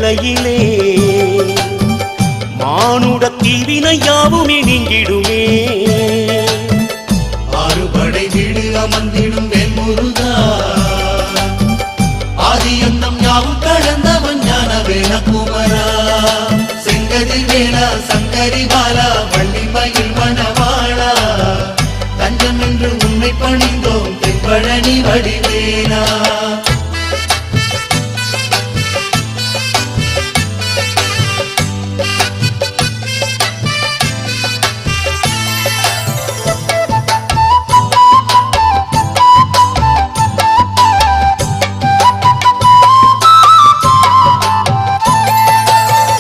வேளையிலே மானுட தீவினை யாவுமே நீங்கிடுமே. ஆறுபடை வீடு அமர்ந்திடும் வேல்முருகா, ஆதியந்தம் யாவும் கடந்தவன் ஞான வேணகுமரா. செங்கதி வேளா சங்கரி பாலா வள்ளி மயில் மணவாளா, தஞ்சம் என்று உன்னை பணிந்தோம் தென்பழனி வடிவேலா.